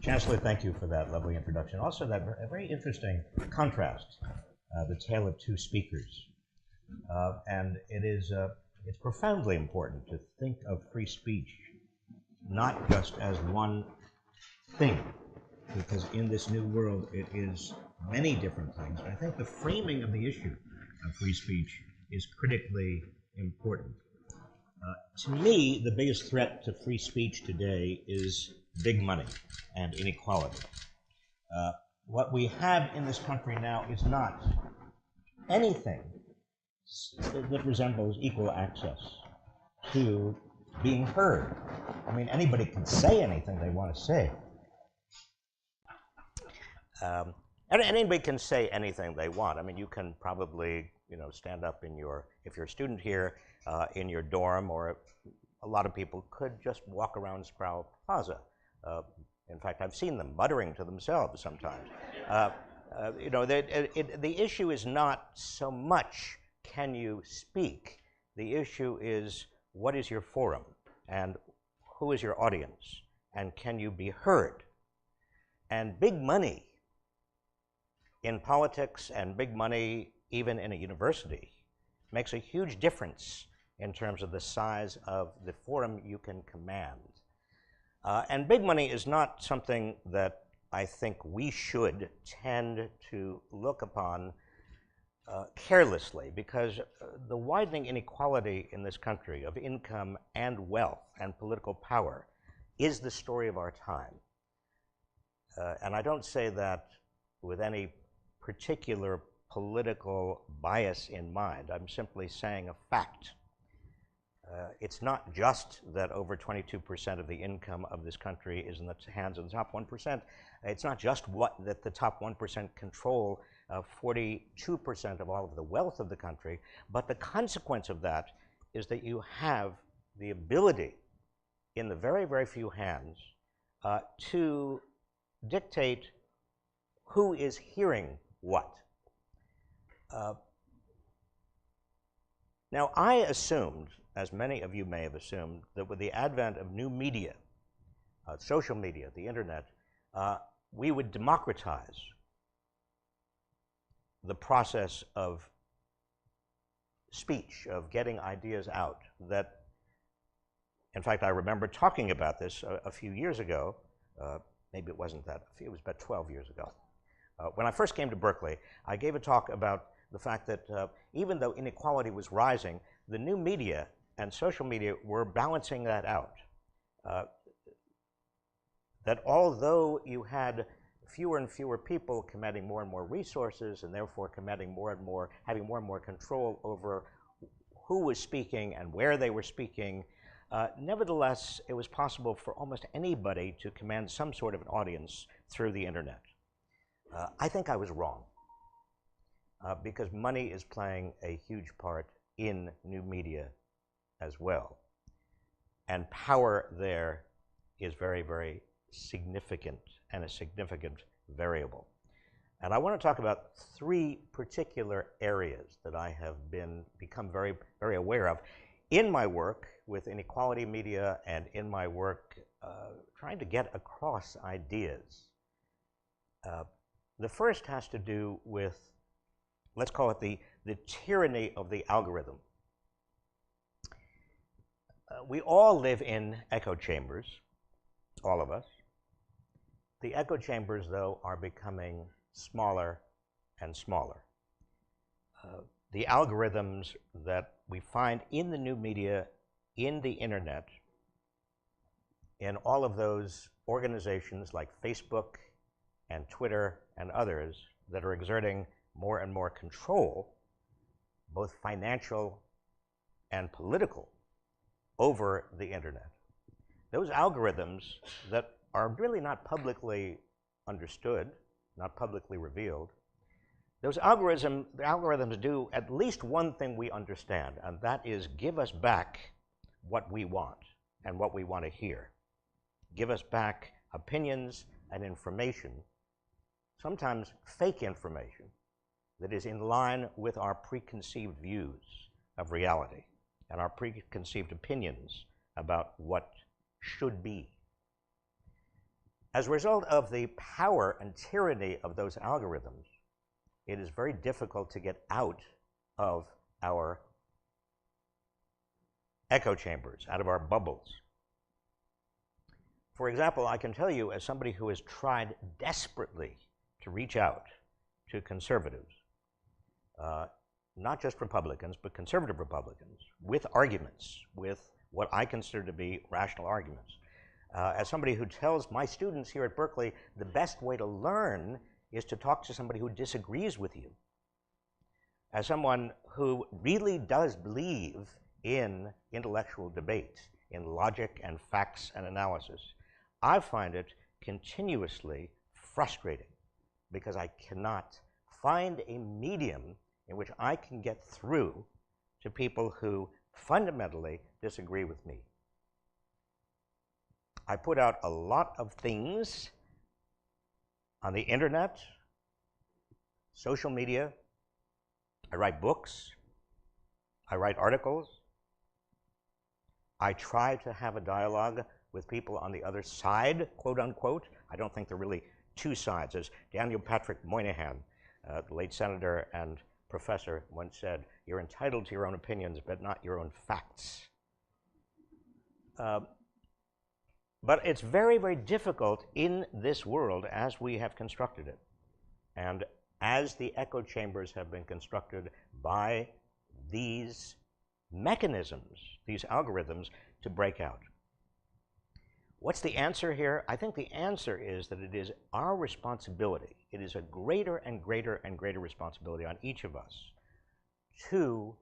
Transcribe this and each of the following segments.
Chancellor, thank you for that lovely introduction. Also, that very interesting contrast, the tale of two speakers. And it's profoundly important to think of free speech not just as one thing, because in this new world it is many different things. I think the framing of the issue of free speech is critically important. To me, the biggest threat to free speech today is big money and inequality. What we have in this country now is not anything that resembles equal access to being heard. I mean, anybody can say anything they want to say. Anybody can say anything they want. I mean, you can probably, stand up if you're a student here, in your dorm, or a lot of people could just walk around Sproul Plaza. In fact, I've seen them muttering to themselves sometimes. The issue is not so much can you speak. The issue is what is your forum and who is your audience and can you be heard? And big money in politics and big money even in a university makes a huge difference in terms of the size of the forum you can command. And big money is not something that I think we should tend to look upon carelessly, because the widening inequality in this country of income and wealth and political power is the story of our time. And I don't say that with any particular political bias in mind. I'm simply saying a fact. It's not just that over 22% of the income of this country is in the hands of the top 1%. It's not just that the top 1% control 42% of all of the wealth of the country, but the consequence of that is that you have the ability in the very, very few hands to dictate who is hearing what. Now, I assumed, as many of you may have assumed, that with the advent of new media, social media, the internet, we would democratize the process of speech, of getting ideas out. That, in fact, I remember talking about this a few years ago. Maybe it wasn't that, it was about 12 years ago. When I first came to Berkeley, I gave a talk about the fact that even though inequality was rising, the new media and social media were balancing that out. That although you had fewer and fewer people commanding more and more resources, and therefore having more and more control over who was speaking and where they were speaking, nevertheless, it was possible for almost anybody to command some sort of an audience through the internet. I think I was wrong, because money is playing a huge part in new media as well. And power there is very, very significant, and a significant variable. And I want to talk about three particular areas that I have become very, very aware of in my work with inequality media and in my work trying to get across ideas. The first has to do with, let's call it the tyranny of the algorithm. We all live in echo chambers, all of us. The echo chambers, though, are becoming smaller and smaller. The algorithms that we find in the new media, in the internet, in all of those organizations like Facebook and Twitter and others that are exerting more and more control, both financial and political, over the internet. Those algorithms that are really not publicly understood, not publicly revealed, those algorithms do at least one thing we understand, and that is give us back what we want and what we want to hear. Give us back opinions and information, sometimes fake information, that is in line with our preconceived views of reality and our preconceived opinions about what should be. As a result of the power and tyranny of those algorithms, it is very difficult to get out of our echo chambers, out of our bubbles. For example, I can tell you, as somebody who has tried desperately to reach out to conservatives, not just Republicans, but conservative Republicans, with arguments, with what I consider to be rational arguments. As somebody who tells my students here at Berkeley, the best way to learn is to talk to somebody who disagrees with you. As someone who really does believe in intellectual debate, in logic and facts and analysis, I find it continuously frustrating because I cannot find a medium in which I can get through to people who fundamentally disagree with me. I put out a lot of things on the internet, social media. I write books. I write articles. I try to have a dialogue with people on the other side, quote unquote. I don't think there are really two sides. As Daniel Patrick Moynihan, the late senator and professor, once said, "You're entitled to your own opinions, but not your own facts." But it's very, very difficult in this world as we have constructed it, and as the echo chambers have been constructed by these mechanisms, these algorithms, to break out. What's the answer here? I think the answer is that it is our responsibility. It is a greater and greater and greater responsibility on each of us to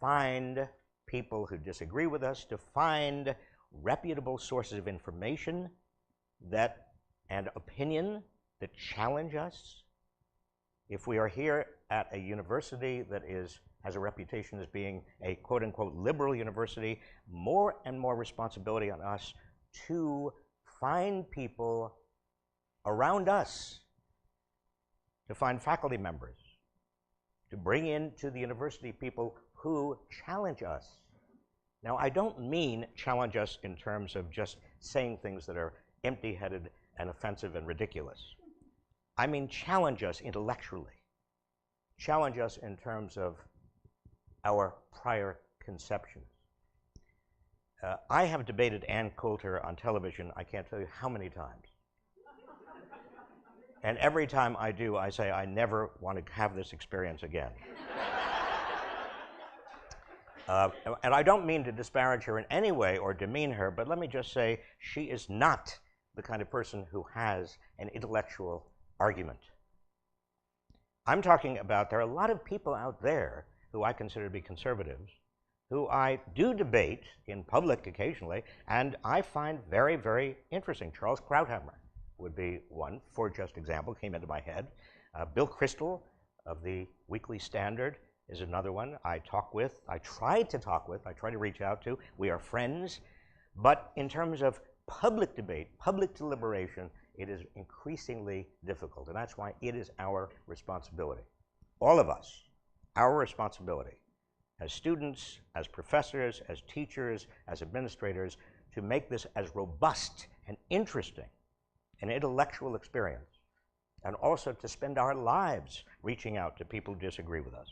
find people who disagree with us, to find reputable sources of information and opinion that challenge us. If we are here at a university that has a reputation as being a quote-unquote liberal university, more and more responsibility on us to find people around us, to find faculty members, to bring into the university people who challenge us. Now, I don't mean challenge us in terms of just saying things that are empty-headed and offensive and ridiculous. I mean challenge us intellectually, challenge us in terms of our prior conceptions. I have debated Ann Coulter on television, I can't tell you how many times. And every time I do, I say, I never want to have this experience again. And I don't mean to disparage her in any way or demean her, but let me just say she is not the kind of person who has an intellectual argument. I'm talking about, there are a lot of people out there who I consider to be conservatives, who I do debate in public occasionally, and I find very, very interesting. Charles Krauthammer would be one, for just example, came into my head. Bill Kristol of the Weekly Standard is another one I talk with, I try to reach out to. We are friends. But in terms of public debate, public deliberation, it is increasingly difficult. And that's why it is our responsibility, all of us, our responsibility as students, as professors, as teachers, as administrators, to make this as robust and interesting an intellectual experience, and also to spend our lives reaching out to people who disagree with us,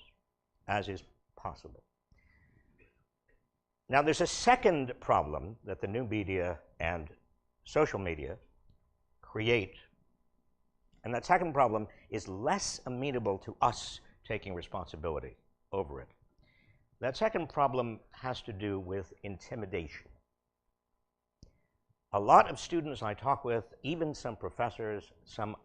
as is possible. Now, there's a second problem that the new media and social media create, and that second problem is less amenable to us taking responsibility over it. That second problem has to do with intimidation. A lot of students I talk with, even some professors, some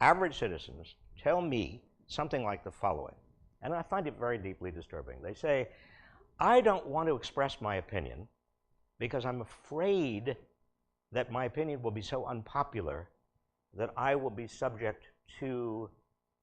average citizens, tell me something like the following, and I find it very deeply disturbing. They say, I don't want to express my opinion because I'm afraid that my opinion will be so unpopular that I will be subject to,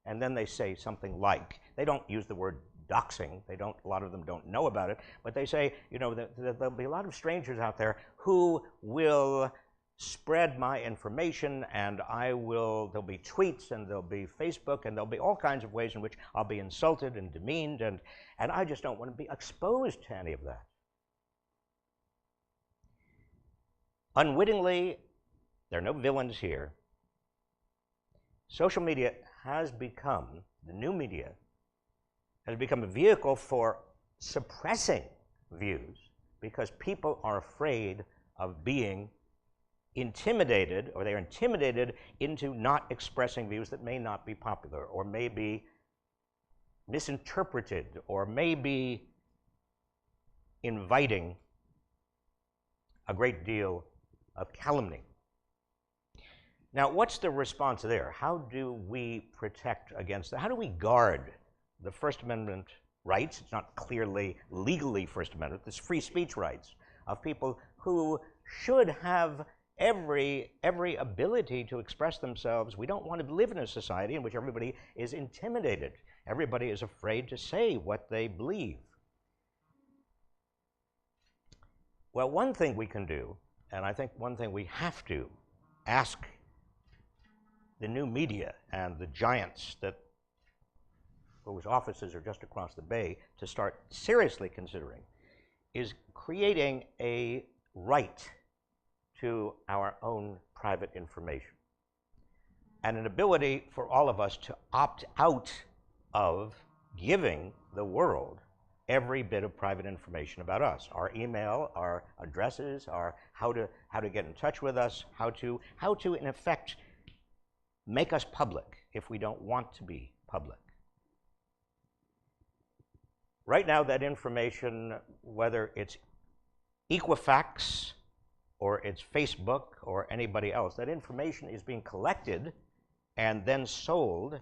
and then they say something like, they don't use the word doxing, a lot of them don't know about it, but they say, you know, there'll be a lot of strangers out there who will spread my information, and there'll be tweets, and there'll be Facebook, and there'll be all kinds of ways in which I'll be insulted and demeaned, and I just don't want to be exposed to any of that. Unwittingly, There are no villains here. Social media has become, the new media, has become a vehicle for suppressing views because people are afraid of being intimidated, or they're intimidated into not expressing views that may not be popular, or may be misinterpreted, or may be inviting a great deal of calumny. Now, what's the response there? How do we protect against that? How do we guard the First Amendment rights? It's not clearly legally First Amendment, it's free speech rights of people who should have every ability to express themselves. We don't want to live in a society in which everybody is intimidated. Everybody is afraid to say what they believe. Well, one thing we can do, and I think one thing we have to ask the new media and the giants whose offices are just across the bay to start seriously considering is creating a right to our own private information and an ability for all of us to opt out of giving the world every bit of private information about us, our email, our addresses, our how to get in touch with us, how to in effect make us public if we don't want to be public. Right now, that information, whether it's Equifax or it's Facebook or anybody else, that information is being collected and then sold,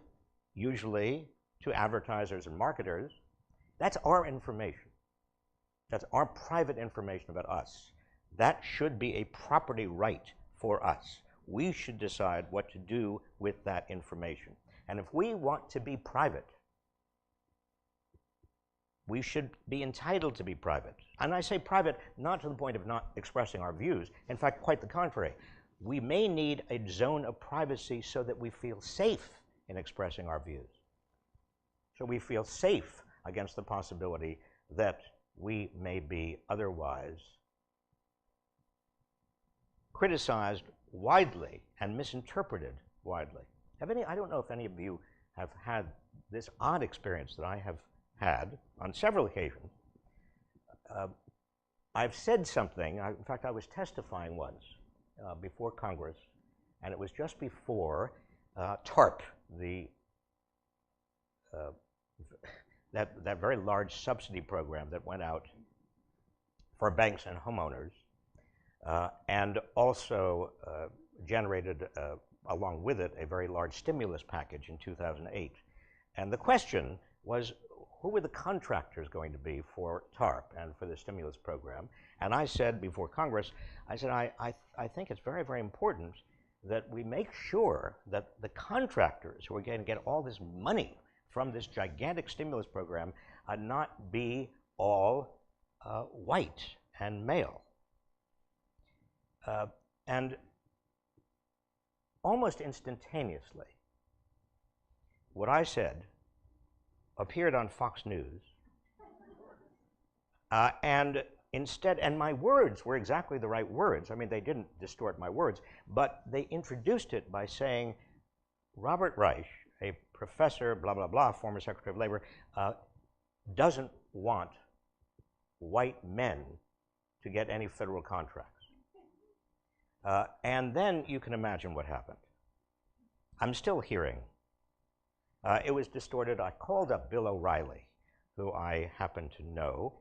usually to advertisers and marketers. That's our information. That's our private information about us. That should be a property right for us. We should decide what to do with that information. And if we want to be private, we should be entitled to be private. And I say private not to the point of not expressing our views. In fact, quite the contrary. We may need a zone of privacy so that we feel safe in expressing our views. So we feel safe against the possibility that we may be otherwise criticized widely and misinterpreted widely. I don't know if any of you have had this odd experience that I have had on several occasions. I've said something, in fact, I was testifying once before Congress, and it was just before TARP, that very large subsidy program that went out for banks and homeowners, and also generated, along with it, a very large stimulus package in 2008. And the question was, who were the contractors going to be for TARP and for the stimulus program? And I said before Congress, I said, I think it's very, very important that we make sure that the contractors who are going to get all this money from this gigantic stimulus program not be all white and male. And almost instantaneously, what I said appeared on Fox News, and my words were exactly the right words. I mean, they didn't distort my words, but they introduced it by saying, Robert Reich, a professor, blah, blah, blah, former Secretary of Labor, doesn't want white men to get any federal contracts. And then you can imagine what happened. I'm still hearing. It was distorted. I called up Bill O'Reilly, who I happen to know,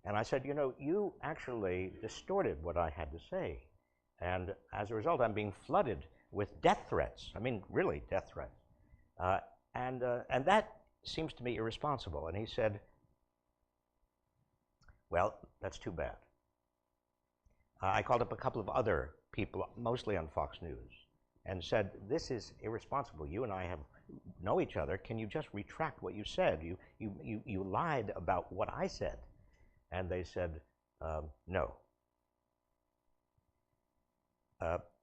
and I said, you know, you actually distorted what I had to say. And as a result, I'm being flooded with death threats. I mean, really death threats. And that seems to me irresponsible. And he said, well, that's too bad. I called up a couple of other people, mostly on Fox News, and said, this is irresponsible. You and I know each other. Can you just retract what you said? You lied about what I said. And they said, no.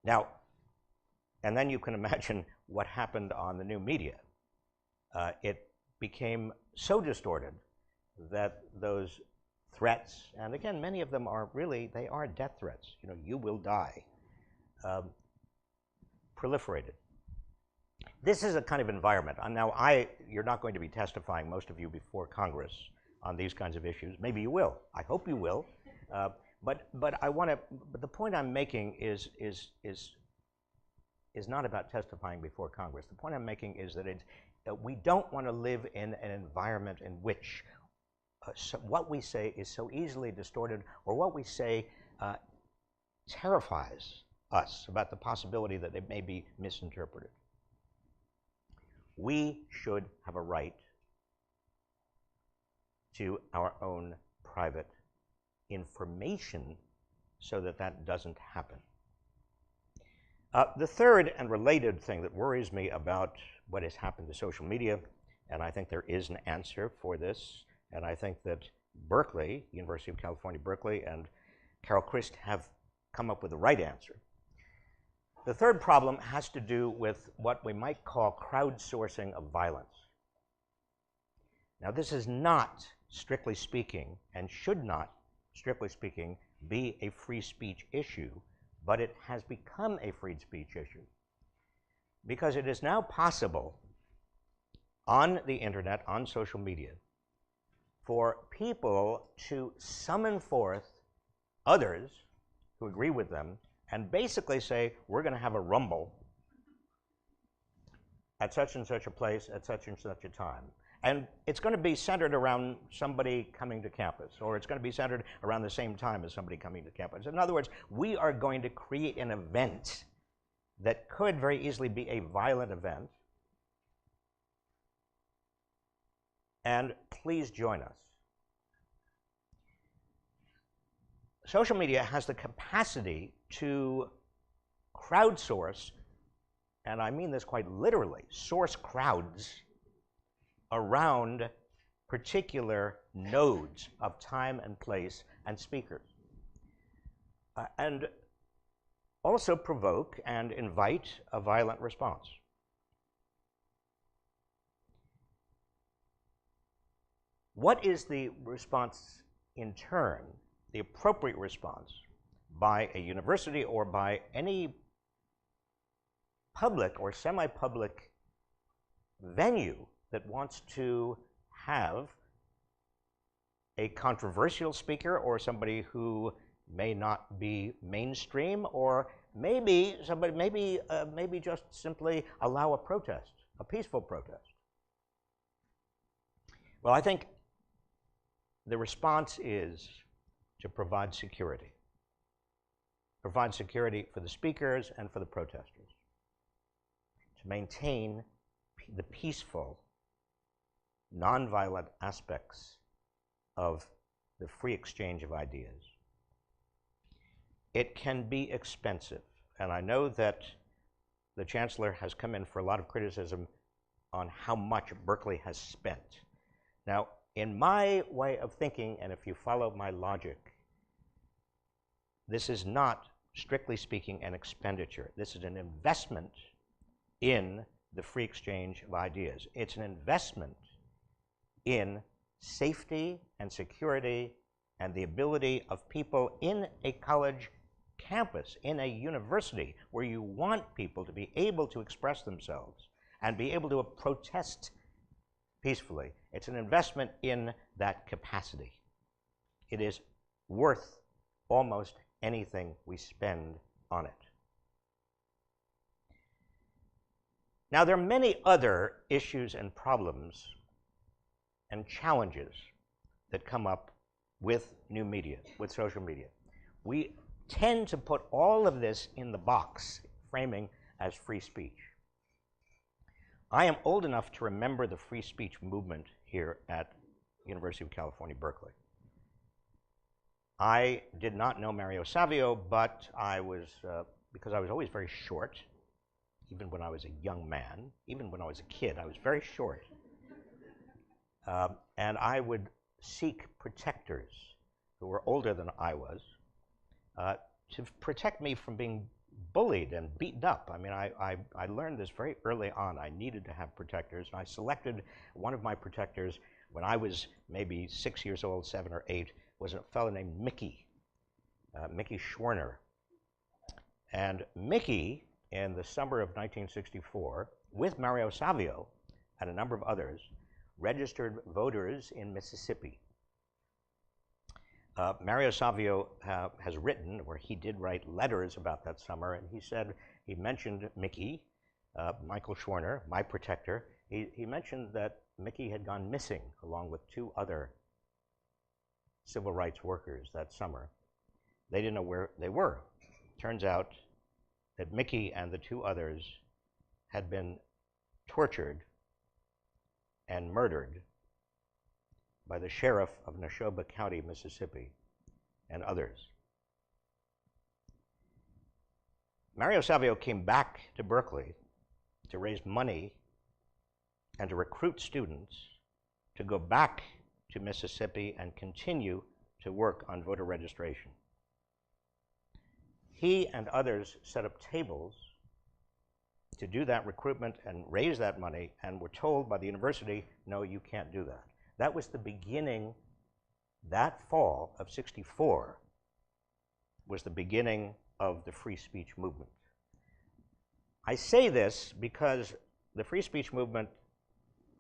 Now, and then you can imagine what happened on the new media. It became so distorted that those threats, and again, many of them are really, they are death threats. You know, you will die. proliferated. This is a kind of environment. Now, you're not going to be testifying, most of you, before Congress on these kinds of issues. Maybe you will. I hope you will. But the point I'm making is not about testifying before Congress. The point I'm making is that we don't want to live in an environment in which what we say is so easily distorted, or what we say terrifies us about the possibility that it may be misinterpreted. We should have a right to our own private information so that that doesn't happen. The third and related thing that worries me about what has happened to social media, and I think there is an answer for this, and I think that Berkeley, University of California, Berkeley, and Carol Christ have come up with the right answer. The third problem has to do with what we might call crowdsourcing of violence. Now, this is not, strictly speaking, and should not, strictly speaking, be a free speech issue, but it has become a free speech issue because it is now possible on the internet, on social media, for people to summon forth others who agree with them and basically say, we're going to have a rumble at such and such a place at such and such a time. And it's going to be centered around somebody coming to campus, or it's going to be centered around the same time as somebody coming to campus. In other words, we are going to create an event that could very easily be a violent event. And please join us. Social media has the capacity to crowdsource, and I mean this quite literally, source crowds around particular nodes of time and place and speakers, and also provoke and invite a violent response. What is the response in turn, the appropriate response by a university or by any public or semi-public venue that wants to have a controversial speaker or somebody who may not be mainstream, or maybe somebody, maybe just simply allow a protest, a peaceful protest? Well, I think the response is to provide security. Provide security for the speakers and for the protesters. To maintain the peaceful, nonviolent aspects of the free exchange of ideas. It can be expensive, and I know that the Chancellor has come in for a lot of criticism on how much Berkeley has spent. Now, in my way of thinking, and if you follow my logic, this is not, strictly speaking, an expenditure. This is an investment in the free exchange of ideas. It's an investment in safety and security and the ability of people in a college campus, in a university, where you want people to be able to express themselves and be able to protest peacefully. It's an investment in that capacity. It is worth almost anything we spend on it. Now, there are many other issues and problems and challenges that come up with new media, with social media. We tend to put all of this in the box, framing as free speech. I am old enough to remember the free speech movement here at University of California, Berkeley. I did not know Mario Savio, but I was, because I was always very short, even when I was a young man, even when I was a kid, I was very short. And I would seek protectors who were older than I was to protect me from being bullied and beaten up. I mean, I learned this very early on. I needed to have protectors, and I selected one of my protectors when I was maybe 6 years old, 7 or 8, was a fellow named Mickey Schwerner. And Mickey, in the summer of 1964, with Mario Savio and a number of others, registered voters in Mississippi. Mario Savio has written, or he did write letters about that summer, and he said, he mentioned Mickey, Michael Schwerner, my protector. He mentioned that Mickey had gone missing along with 2 other civil rights workers that summer. They didn't know where they were. Turns out that Mickey and the 2 others had been tortured and murdered by the sheriff of Neshoba County, Mississippi, and others. Mario Savio came back to Berkeley to raise money and to recruit students to go back to Mississippi and continue to work on voter registration. He and others set up tables to do that recruitment and raise that money, and were told by the university, no, you can't do that. That was the beginning, that fall of '64 was the beginning of the free speech movement. I say this because the free speech movement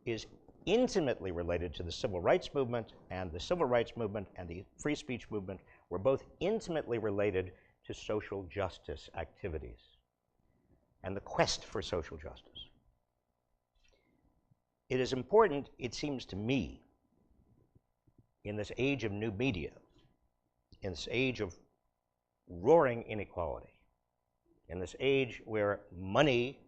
is intimately related to the civil rights movement, and the civil rights movement and the free speech movement were both intimately related to social justice activities and the quest for social justice. It is important, it seems to me, in this age of new media, in this age of roaring inequality, in this age where money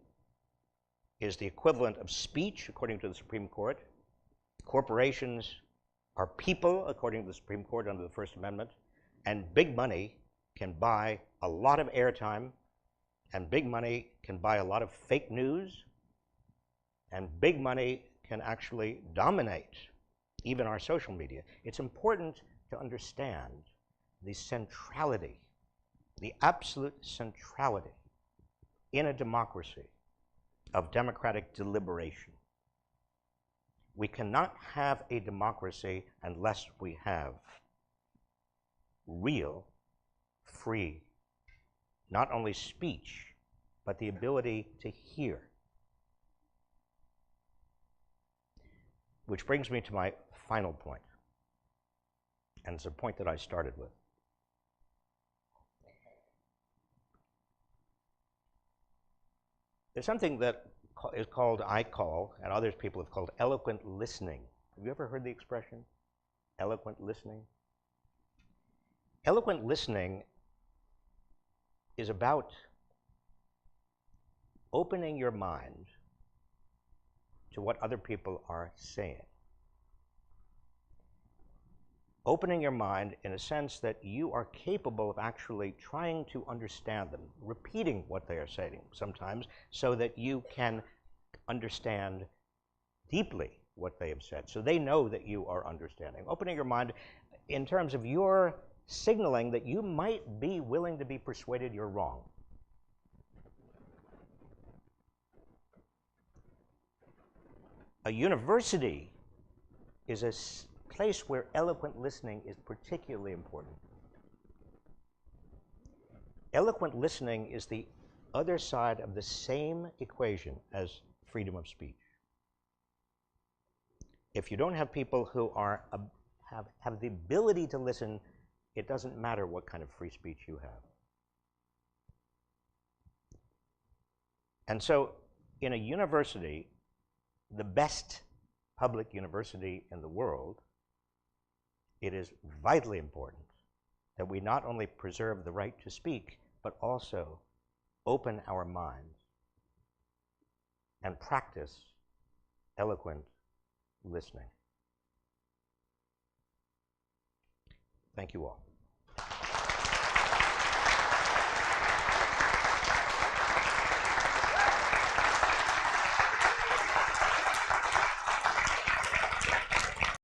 is the equivalent of speech, according to the Supreme Court, corporations are people, according to the Supreme Court under the First Amendment, and big money can buy a lot of airtime, and big money can buy a lot of fake news, and big money can actually dominate even our social media. It's important to understand the centrality, the absolute centrality in a democracy of democratic deliberation. We cannot have a democracy unless we have real, free, not only speech, but the ability to hear. Which brings me to my final point, and it's a point that I started with. There's something that is called, I call, and others people have called, eloquent listening. Have you ever heard the expression, eloquent listening? Eloquent listening is about opening your mind to what other people are saying. Opening your mind in a sense that you are capable of actually trying to understand them, repeating what they are saying sometimes, so that you can understand deeply what they have said, so they know that you are understanding. Opening your mind in terms of your signaling that you might be willing to be persuaded you're wrong. A university is a place where eloquent listening is particularly important. Eloquent listening is the other side of the same equation as freedom of speech. If you don't have people who are have the ability to listen, it doesn't matter what kind of free speech you have. And so in a university, the best public university in the world, it is vitally important that we not only preserve the right to speak, but also open our minds and practice eloquent listening. Thank you all.